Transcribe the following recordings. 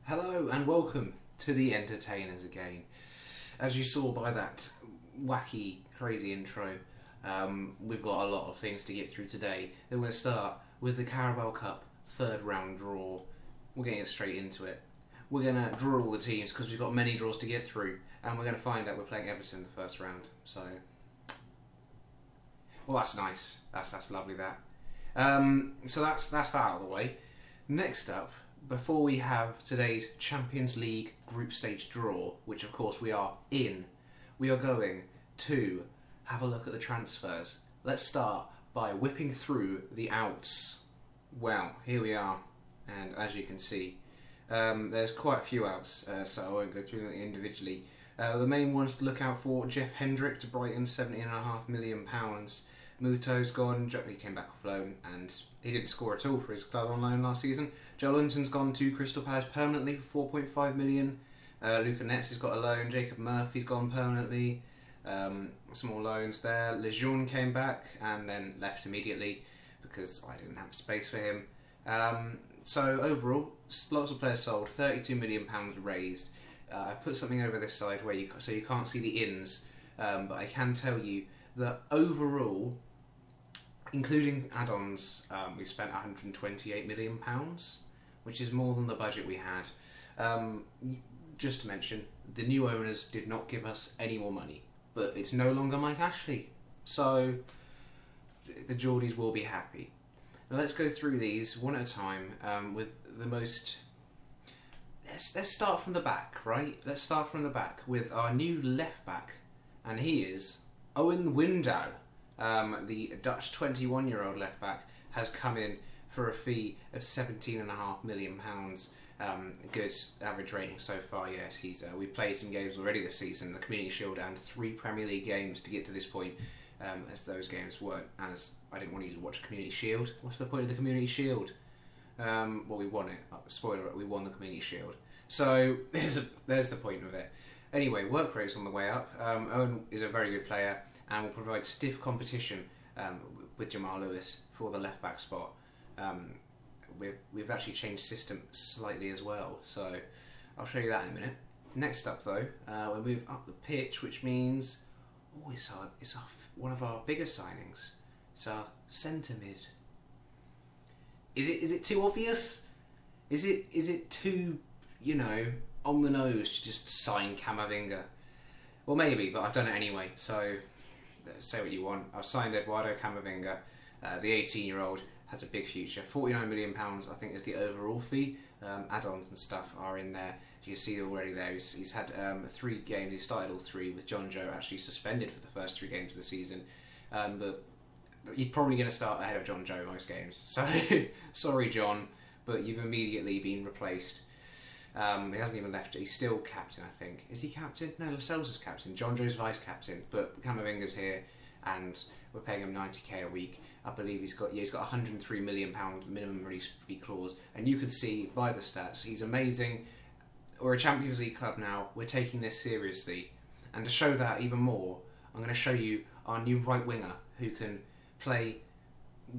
Hello and welcome to the Entertainers again. As you saw by that wacky, crazy intro, we've got a lot of things to get through today. We're going to start with the Carabao Cup third round draw. We're getting straight into it. We're going to draw all the teams because we've got many draws to get through, and we're going to find out we're playing Everton in the first round. So, well, that's nice. That's lovely. So that's that out of the way. Next up, before we have today's Champions League group stage draw, which of course we are in, we are going to have a look at the transfers. Let's start by whipping through the outs. Well, here we are, and as you can see, there's quite a few outs, so I won't go through them individually. The main ones to look out for: Jeff Hendrick to Brighton, £17.5 million. Muto's gone. He came back off loan and he didn't score at all for his club on loan last season. Joe Linton's gone to Crystal Palace permanently for £4.5 million. Luca Netz has got a loan. Jacob Murphy's gone permanently. Some more loans there. Lejeune came back and then left immediately because I didn't have space for him. So overall, lots of players sold. £32 million raised. I put something over this side where you can't see the ins, but I can tell you that overall, including add-ons, we spent £128 million, which is more than the budget we had. Just to mention, the new owners did not give us any more money, but it's no longer Mike Ashley, so the Geordies will be happy. Now let's go through these one at a time with the most... Let's start from the back, right? Let's start from the back with our new left back, and he is Owen Windal. The Dutch 21-year-old left back has come in for a fee of £17.5 million. Good average rating so far. Yes, we've played some games already this season, the Community Shield and 3 Premier League games to get to this point. As those games weren't, as I didn't want you to watch a Community Shield. What's the point of the Community Shield? Well, we won it. Spoiler: we won the Community Shield. So there's the point of it. Anyway, work rate's on the way up. Owen is a very good player and will provide stiff competition with Jamal Lewis for the left back spot. We've actually changed system slightly as well, so I'll show you that in a minute. Next up, though, we'll move up the pitch, which means it's one of our biggest signings. It's our centre mid. Is it too obvious? Is it too, on the nose to just sign Camavinga? Well, maybe, but I've done it anyway, so say what you want. I've signed Eduardo Camavinga. The 18-year-old has a big future. £49 million, I think, is the overall fee. Add-ons and stuff are in there. You see already there. He's had 3 games. He started all 3 with John Joe actually suspended for the first 3 games of the season. But he's probably going to start ahead of John Joe most games. So, sorry, John, but you've immediately been replaced. He hasn't even left. He's still captain, I think. Is he captain? No, Lascelles is captain. John Joe's vice captain. But Camavinga's here, and we're paying him £90k a week. I believe he's got £103 million minimum release fee clause. And you can see by the stats, he's amazing. We're a Champions League club now. We're taking this seriously. And to show that even more, I'm going to show you our new right winger who can play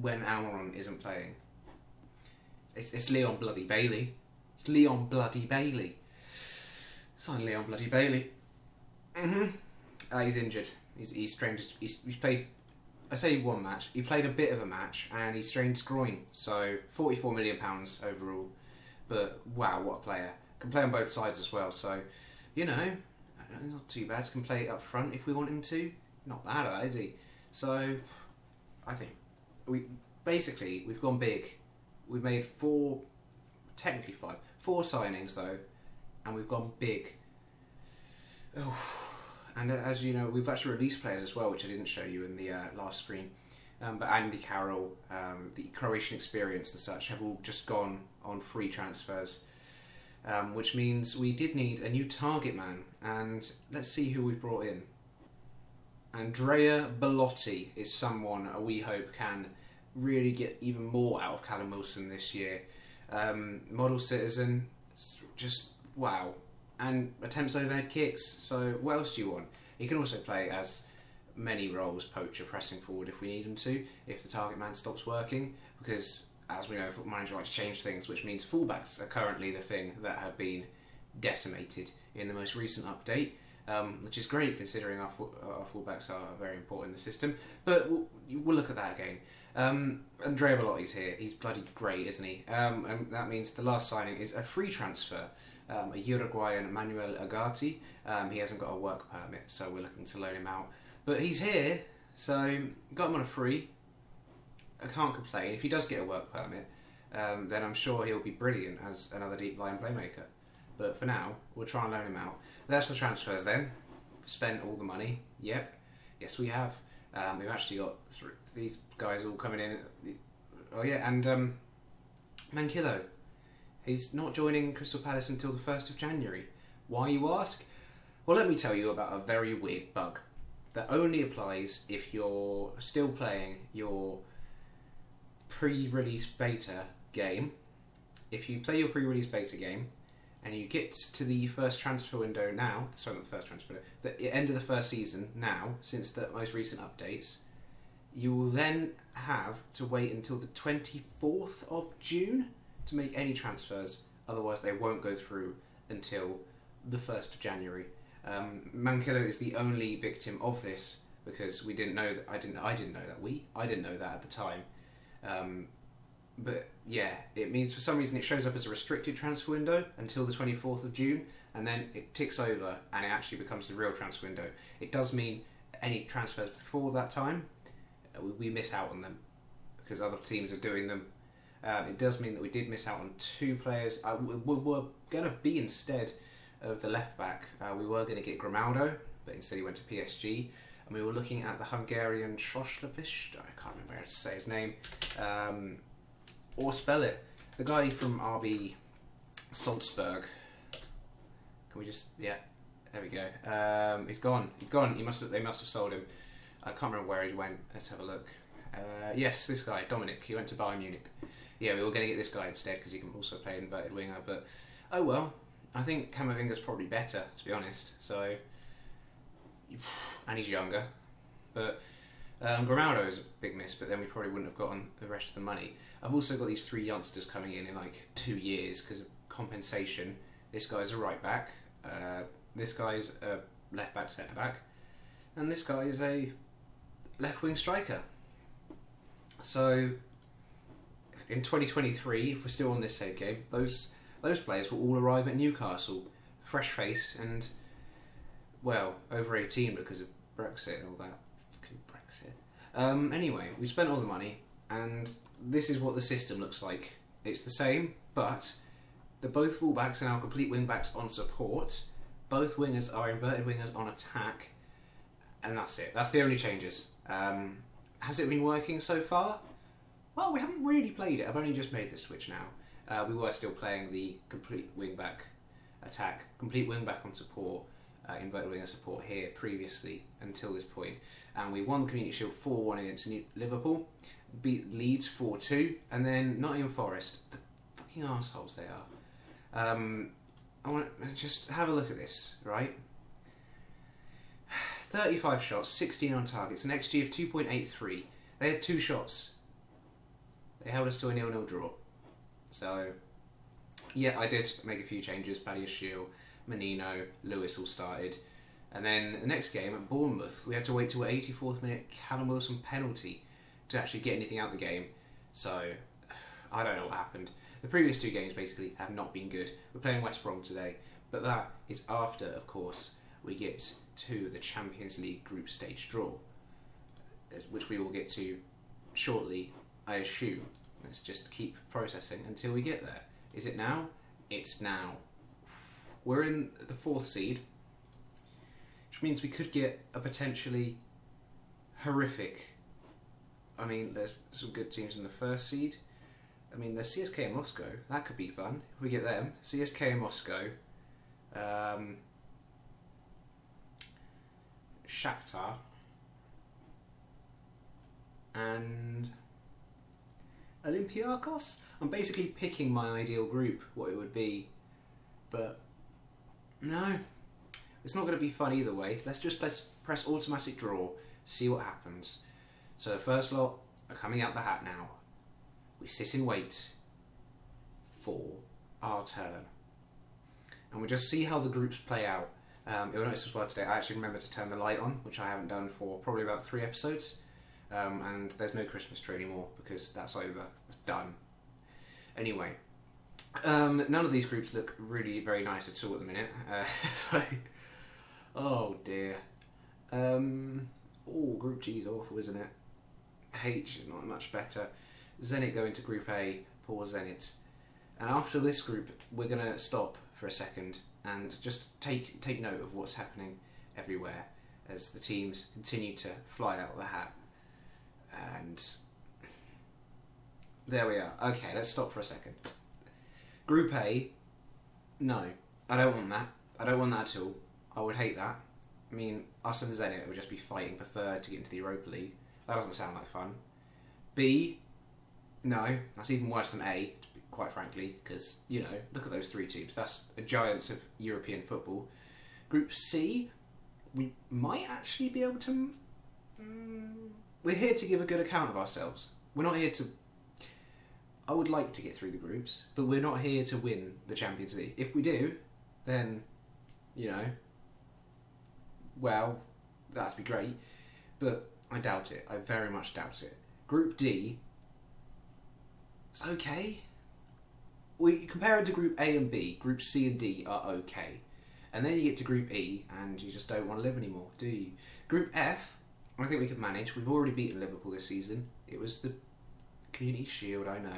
when Almiron isn't playing. It's Leon Bloody Bailey. It's Leon Bloody Bailey. Sign Leon Bloody Bailey. He's injured. He's strained. He's played. I say 1 match. He played a bit of a match and he strained his groin. So £44 million overall. But wow, what a player! Can play on both sides as well. So not too bad. Can play up front if we want him to. Not bad at that, is he? So I think we've gone big. We've made 4, technically 5, 4 signings though, and we've gone big. Oh. And as you know, we've actually released players as well, which I didn't show you in the last screen. But Andy Carroll, the Croatian experience and such have all just gone on free transfers, which means we did need a new target man. And let's see who we brought in. Andrea Bellotti is someone we hope can really get even more out of Callum Wilson this year. Model citizen, just wow. And attempts overhead kicks. So what else do you want? He can also play as many roles: poacher, pressing forward if we need him to, if the target man stops working, because as we know, Football Manager likes to change things, which means fullbacks are currently the thing that have been decimated in the most recent update, which is great considering our fullbacks are very important in the system. But we'll look at that again. Andrea Belotti's here. He's bloody great, isn't he? And that means the last signing is a free transfer, a Uruguayan Manuel Agati. He hasn't got a work permit, so we're looking to loan him out. But he's here, so got him on a free. I can't complain. If he does get a work permit, then I'm sure he'll be brilliant as another deep line playmaker. But for now, we'll try and loan him out. That's the transfers then. Spent all the money. Yep. Yes, we have. We've actually got these guys all coming in. Oh yeah, and Manquillo. He's not joining Crystal Palace until the 1st of January. Why, you ask? Well, let me tell you about a very weird bug that only applies if you're still playing your pre-release beta game. If you play your pre-release beta game and you get to the first transfer window now, sorry, not the first transfer window, the end of the first season now, since the most recent updates, you will then have to wait until the 24th of June to make any transfers. Otherwise, they won't go through until the 1st of January. Manquillo is the only victim of this because we didn't know that. I didn't know that. I didn't know that at the time. But yeah, it means for some reason it shows up as a restricted transfer window until the 24th of June, and then it ticks over and it actually becomes the real transfer window. It does mean any transfers before that time, we miss out on them because other teams are doing them. It does mean that we did miss out on 2 players. We were going to be, instead of the left back, we were going to get Grimaldo, but instead he went to PSG. And we were looking at the Hungarian Soslavich, I can't remember how to say his name, or spell it. The guy from RB Salzburg. Can we just, yeah, there we go. He's gone. They must have sold him. I can't remember where he went. Let's have a look. Yes, this guy, Dominic. He went to Bayern Munich. Yeah, we were going to get this guy instead because he can also play inverted winger. But oh well, I think Camavinga's probably better, to be honest. So, and he's younger. But Grimaldo is a big miss. But then we probably wouldn't have gotten the rest of the money. I've also got these 3 youngsters coming in like 2 years because of compensation. This guy's a right back. This guy's a left back, centre back, and this guy is a left wing striker. So in 2023, if we're still on this save game, those players will all arrive at Newcastle, fresh faced and, well, over 18 because of Brexit and all that. Fucking Brexit. Anyway, we spent all the money, and this is what the system looks like. It's the same, but both fullbacks are now complete wing backs on support. Both wingers are inverted wingers on attack, and that's it. That's the only changes. Has it been working so far? Well, we haven't really played it. I've only just made this switch now. We were still playing the complete wing back attack, complete wing back on support, inverted winger support here previously until this point, and we won the Community Shield 4-1 against Liverpool, beat Leeds 4-2, and then Nottingham Forest. The fucking arseholes they are. I want to just have a look at this, right? 35 shots, 16 on targets, an XG of 2.83. They had 2 shots. They held us to a 0-0 draw. So, yeah, I did make a few changes. Badiashile, Menino, Lewis all started. And then the next game at Bournemouth, we had to wait till 84th minute Callum Wilson penalty to actually get anything out of the game. So, I don't know what happened. The previous 2 games basically have not been good. We're playing West Brom today, but that is after, of course, we get to the Champions League group stage draw, which we will get to shortly, I assume. Let's just keep processing until we get there. Is it now? It's now. We're in the 4th seed, which means we could get a potentially horrific... I mean, there's some good teams in the 1st seed. I mean, there's CSK and Moscow. That could be fun if we get them. CSK and Moscow. Shakhtar. And Olympiacos? I'm basically picking my ideal group, what it would be. But, no. It's not going to be fun either way. Let's just press automatic draw, see what happens. So the first lot are coming out the hat now. we sit and wait for our turn. And we just see how the groups play out. You'll notice as well today, I actually remember to turn the light on, which I haven't done for probably about 3 episodes. And there's no Christmas tree anymore because that's over. It's done. Anyway, none of these groups look really very nice at all at the minute. So, oh dear. Group G is awful, isn't it? H is not much better. Zenit go into Group A, poor Zenit. And after this group, we're going to stop for a second and just take note of what's happening everywhere as the teams continue to fly out of the hat. And there we are. Okay, let's stop for a second. Group A, no, I don't want that. I don't want that at all. I would hate that. I mean, us and Zenit would just be fighting for third to get into the Europa League. That doesn't sound like fun. B, no, that's even worse than A, quite frankly, because, you know, look at those 3 teams. That's a giants of European football. Group C, we might actually be able to... we're here to give a good account of ourselves. We're not here to... I would like to get through the groups, but we're not here to win the Champions League. If we do, then, you know, well, that'd be great. But I doubt it. I very much doubt it. Group D, it's okay. We compare it to Group A and B. Group C and D are okay. And then you get to Group E, and you just don't want to live anymore, do you? Group F, I think we could manage. We've already beaten Liverpool this season. It was the Community Shield, I know.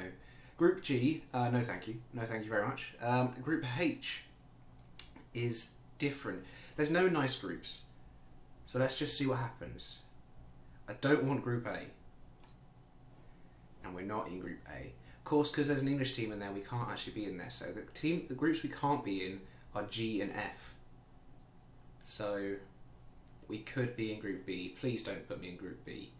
Group G, no thank you. No thank you very much. Group H is different. There's no nice groups. So let's just see what happens. I don't want Group A. And we're not in Group A. Of course, because there's an English team in there, we can't actually be in there. So the groups we can't be in are G and F. So we could be in Group B. Please don't put me in Group B.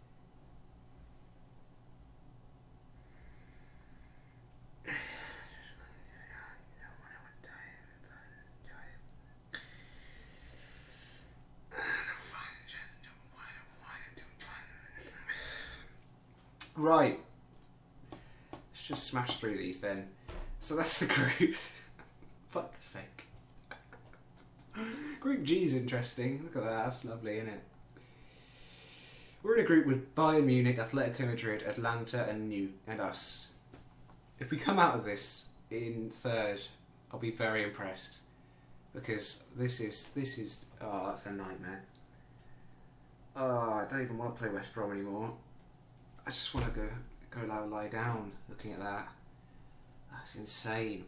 Right. Let's just smash through these then. So that's the groups. Fuck's sake. Group G is interesting. Look at that. That's lovely, isn't it? We're in a group with Bayern Munich, Atletico Madrid, Atlanta, and us. If we come out of this in third, I'll be very impressed because this is oh, that's a nightmare. Oh, I don't even want to play West Brom anymore. I just want to go lie down looking at that. That's insane.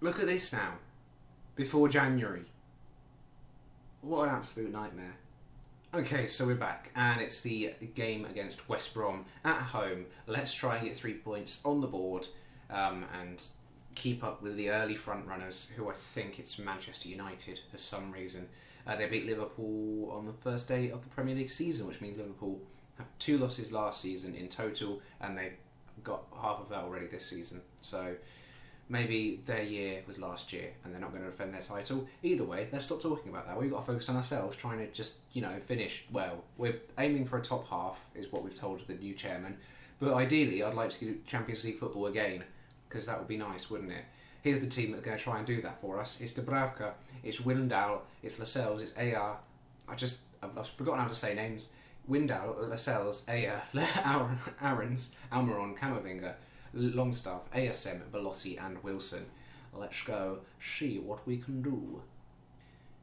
Look at this now. Before January. What an absolute nightmare. Okay, so we're back, and it's the game against West Brom at home. Let's try and get 3 points on the board and keep up with the early front runners, who I think it's Manchester United for some reason. They beat Liverpool on the first day of the Premier League season, which means Liverpool have 2 losses last season in total, and they got half of that already this season. So maybe their year was last year and they're not going to defend their title. Either way, let's stop talking about that. We've got to focus on ourselves, trying to just, you know, finish well. We're aiming for a top half, is what we've told the new chairman. But ideally, I'd like to do Champions League football again, because that would be nice, wouldn't it? Here's the team that's going to try and do that for us. It's Dubravka, it's Willendal, it's Lascelles, it's AR. I've forgotten how to say names. Windal, Lascelles, Ayer, Aarons, Almiron, Camavinga, Longstaff, ASM, Belotti and Wilson. Let's go see what we can do.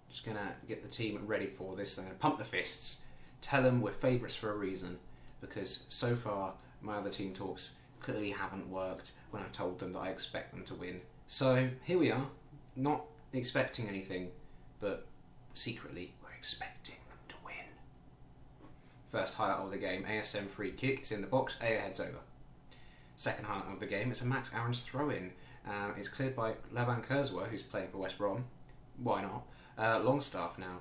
Just going to get the team ready for this. I'm going to pump the fists. Tell them we're favourites for a reason, because so far my other team talks clearly haven't worked when I told them that I expect them to win. So here we are, not expecting anything, but secretly we're expecting them to win. First highlight of the game, ASM free kick. It's in the box, Ayer heads over. Second highlight of the game, it's a Max Aarons throw-in. It's cleared by Lavan Kurzweil, who's playing for West Brom. Why not? Longstaff now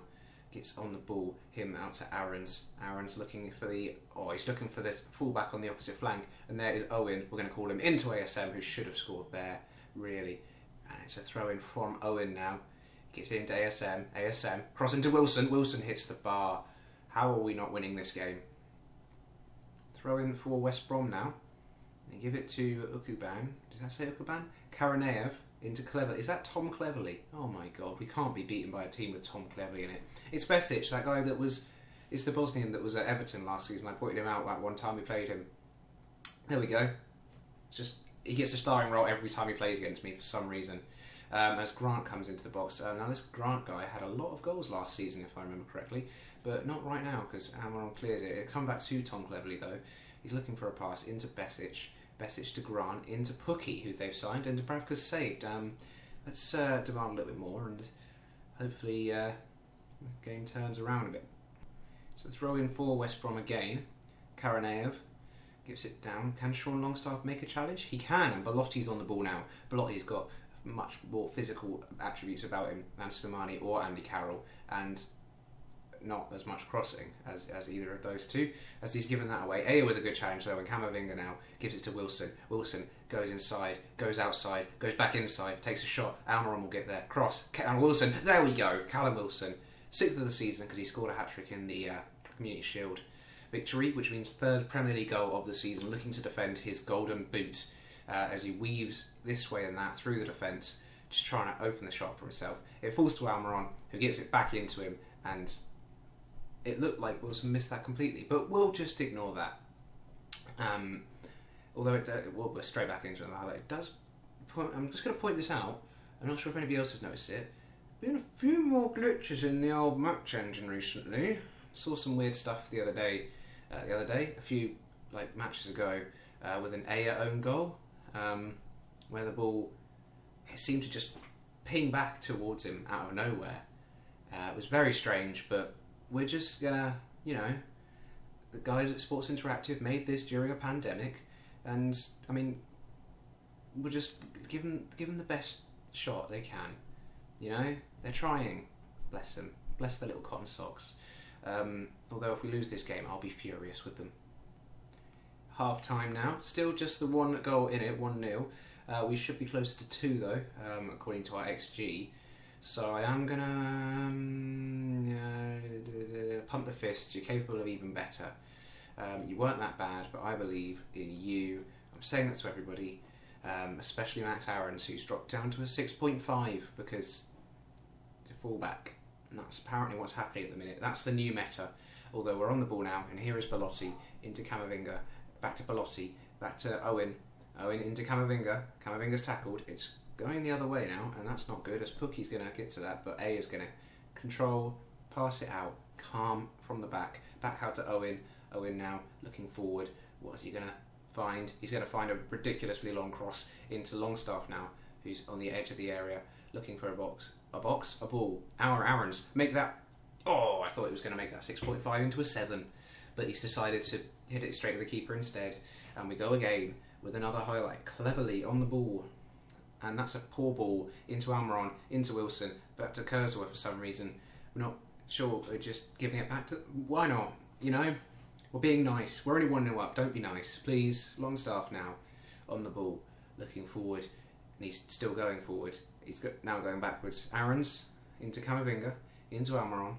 gets on the ball, him out to Aarons. Aarons looking for he's looking for the fullback on the opposite flank, and there is Owen. We're going to call him into ASM, who should have scored there, really. And it's a throw-in from Owen now. Gets into ASM, crossing to Wilson. Wilson hits the bar. How are we not winning this game? Throw in for West Brom now. They give it to Ukuban. Did I say Ukuban? Karaneev into Cleverly. Is that Tom Cleverly? Oh my god, we can't be beaten by a team with Tom Cleverly in it. It's Besic, that guy that was... It's the Bosnian that was at Everton last season. I pointed him out like one time we played him. There we go. Just he gets a starring role every time he plays against me for some reason. As Grant comes into the box. Now this Grant guy had a lot of goals last season, if I remember correctly, but not right now because Amaron cleared it. It come back to Tom Cleverly though. He's looking for a pass into Besic. Besic to Grant, into Pookie, who they've signed, and Dubravka's saved. Let's demand a little bit more, and hopefully the game turns around a bit. So throw in for West Brom again. Karaneev gives it down. Can Sean Longstaff make a challenge? He can, and Belotti's on the ball now. Belotti's got much more physical attributes about him than Slimani or Andy Carroll, and not as much crossing as either of those two, as he's given that away. Aya with a good challenge though, and Camavinga now gives it to Wilson. Wilson goes inside, goes outside, goes back inside, takes a shot. Almiron will get there. Cross, and Wilson, there we go. Callum Wilson, 6th of the season because he scored a hat-trick in the Community Shield victory, which means 3rd Premier League goal of the season, looking to defend his golden boot as he weaves this way and that through the defence, just trying to open the shot for himself. It falls to Almiron, who gets it back into him, and it looked like Wilson missed that completely, but we'll just ignore that. Although we're straight back into it. It does. I'm just going to point this out. I'm not sure if anybody else has noticed it. Been a few more glitches in the old match engine recently. Saw some weird stuff the other day. A few matches ago, with an Aya own goal, where the ball seemed to just ping back towards him out of nowhere. It was very strange, but we're just gonna, the guys at Sports Interactive made this during a pandemic, and I mean, we'll just give them the best shot they can. They're trying. Bless them. Bless their little cotton socks. Although if we lose this game, I'll be furious with them. Half time now. Still just the one goal in it, 1-0. We should be closer to 2 though, according to our XG. So I am gonna pump the fist. You're capable of even better. You weren't that bad, but I believe in you. I'm saying that to everybody, especially Max Aarons, who's dropped down to a 6.5 because it's a fullback. And that's apparently what's happening at the minute. That's the new meta. Although we're on the ball now, and here is Belotti into Camavinga, back to Belotti, back to Owen. Owen into Camavinga. Camavinga's tackled. It's going the other way now, and that's not good, as Pookie's going to get to that, but A is going to control, pass it out, calm from the back out to Owen. Owen now looking forward. What is he going to find? He's going to find a ridiculously long cross into Longstaff now, who's on the edge of the area, looking for a ball. Aarons, make that. Oh, I thought he was going to make that 6.5 into a 7, but he's decided to hit it straight at the keeper instead, and we go again with another highlight, Cleverly on the ball. And that's a poor ball into Almiron, into Wilson, back to Kurzawa for some reason. We're not sure, we're just giving it back to... Why not? We're being nice. We're only 1-0 up, don't be nice. Please, Longstaff now on the ball, looking forward, and he's still going forward. He's now going backwards. Aarons into Camavinga, into Almiron,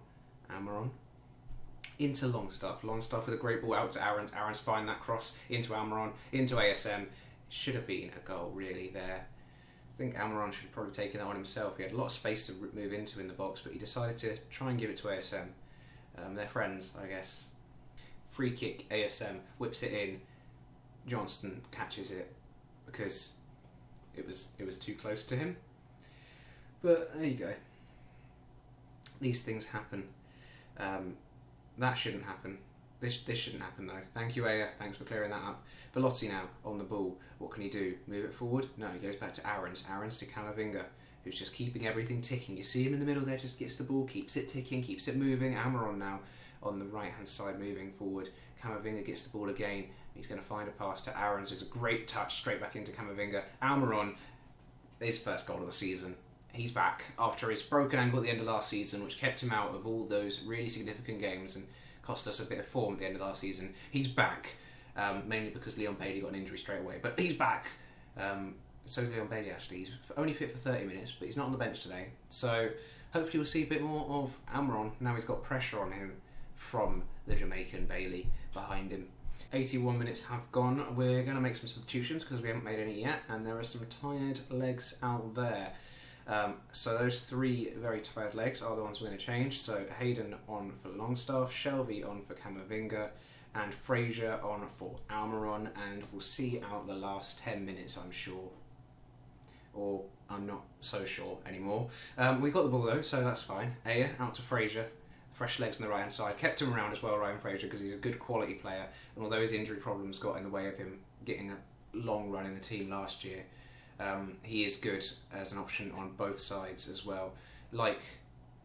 into Longstaff. Longstaff with a great ball out to Aarons. Aarons find that cross into Almiron, into ASM. Should have been a goal really there. I think Almiron should have probably taken that on himself. He had a lot of space to move into in the box, but he decided to try and give it to ASM. They're friends, I guess. Free kick, ASM whips it in. Johnston catches it because it was too close to him. But there you go. These things happen. That shouldn't happen. This shouldn't happen though. Thank you, Aya. Thanks for clearing that up. Belotti now on the ball. What can he do? Move it forward? No, he goes back to Aarons. Aarons to Camavinga, who's just keeping everything ticking. You see him in the middle there, just gets the ball, keeps it ticking, keeps it moving. Almiron now on the right-hand side moving forward. Camavinga gets the ball again. He's going to find a pass to Aarons. It's a great touch straight back into Camavinga. Almiron, his first goal of the season. He's back after his broken ankle at the end of last season, which kept him out of all those really significant games and cost us a bit of form at the end of last season. He's back, mainly because Leon Bailey got an injury straight away, but he's back. So is Leon Bailey actually. He's only fit for 30 minutes, but he's not on the bench today. So hopefully we'll see a bit more of Almiron. Now he's got pressure on him from the Jamaican Bailey behind him. 81 minutes have gone. We're going to make some substitutions because we haven't made any yet, and there are some tired legs out there. So those 3 very tired legs are the ones we're going to change. So Hayden on for Longstaff, Shelby on for Camavinga, and Fraser on for Almiron, and we'll see out the last 10 minutes, I'm sure. Or I'm not so sure anymore. We got the ball though, so that's fine. Aya out to Fraser. Fresh legs on the right hand side. Kept him around as well, Ryan Fraser, because he's a good quality player. And although his injury problems got in the way of him getting a long run in the team last year, he is good as an option on both sides as well. Like,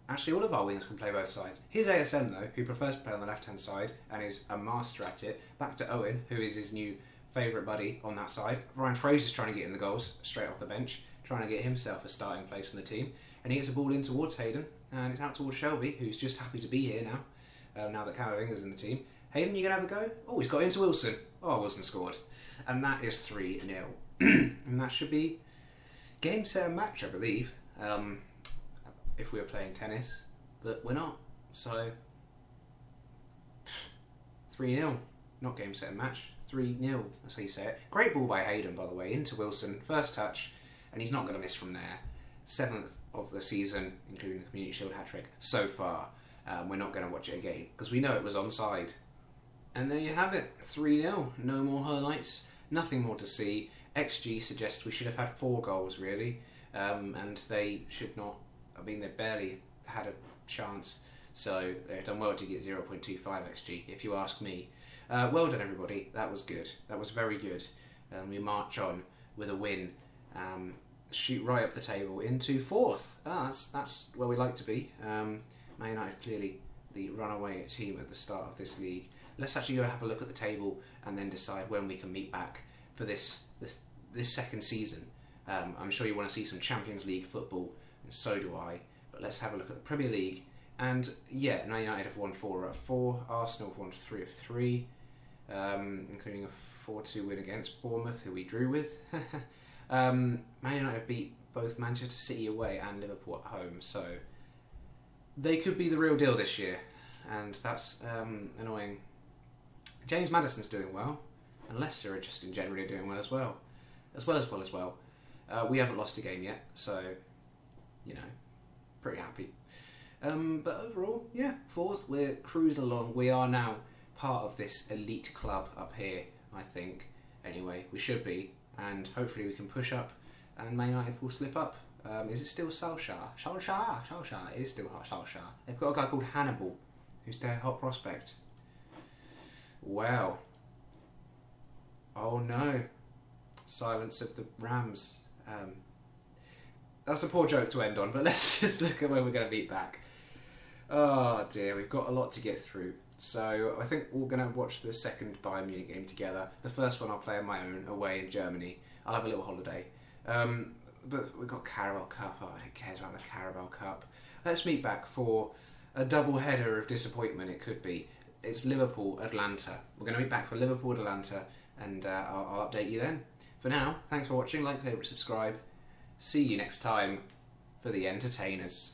actually all of our wings can play both sides. Here's ASM though, who prefers to play on the left hand side and is a master at it. Back to Owen, who is his new favourite buddy on that side. Ryan Fraser's trying to get in the goals straight off the bench, trying to get himself a starting place in the team. And he gets a ball in towards Hayden, and it's out towards Shelby, who's just happy to be here now, now that Camavinga's in the team. Hayden, you going to have a go? Oh, he's got into Wilson. Oh, Wilson scored. And that is 3-0. And that should be game, set and match, I believe, if we were playing tennis. But we're not. So, 3-0. Not game, set and match. 3-0, that's how you say it. Great ball by Hayden, by the way, into Wilson. First touch, and he's not going to miss from there. 7th of the season, including the Community Shield hat-trick, so far. We're not going to watch it again, because we know it was onside. And there you have it, 3-0. No more highlights, nothing more to see. XG suggests we should have had 4 goals, really. And they should not, I mean, they barely had a chance. So they've done well to get 0.25 XG, if you ask me. Well done, everybody. That was good. That was very good. We march on with a win. Shoot right up the table into 4th. That's where we like to be. Man United clearly the runaway team at the start of this league. Let's actually go have a look at the table and then decide when we can meet back for this second season. I'm sure you want to see some Champions League football, and so do I. But let's have a look at the Premier League. And yeah, Man United have won 4 out of 4. Arsenal have won 3 of 3, including a 4-2 win against Bournemouth, who we drew with. Man United beat both Manchester City away and Liverpool at home, so they could be the real deal this year, and that's annoying. James Maddison's doing well, and Leicester are just in generally doing well as well. We haven't lost a game yet, so, you know, pretty happy. But overall, yeah, 4th, we're cruising along. We are now part of this elite club up here, I think. Anyway, we should be, and hopefully we can push up, and Man United will slip up. Is it still Solskjaer? Solskjaer. It is still Solskjaer. They've got a guy called Hannibal, who's their hot prospect. Wow. Oh no. Silence of the Rams. That's a poor joke to end on, but let's just look at where we're going to beat back. Oh dear, we've got a lot to get through. So I think we're going to watch the second Bayern Munich game together. The first one I'll play on my own, away in Germany. I'll have a little holiday. But we've got Carabao Cup. Oh, who cares about the Carabao Cup? Let's meet back for a double header of disappointment, it could be. It's Liverpool-Atlanta. We're going to meet back for Liverpool-Atlanta, and I'll update you then. For now, thanks for watching. Like, favourite, subscribe. See you next time for the entertainers.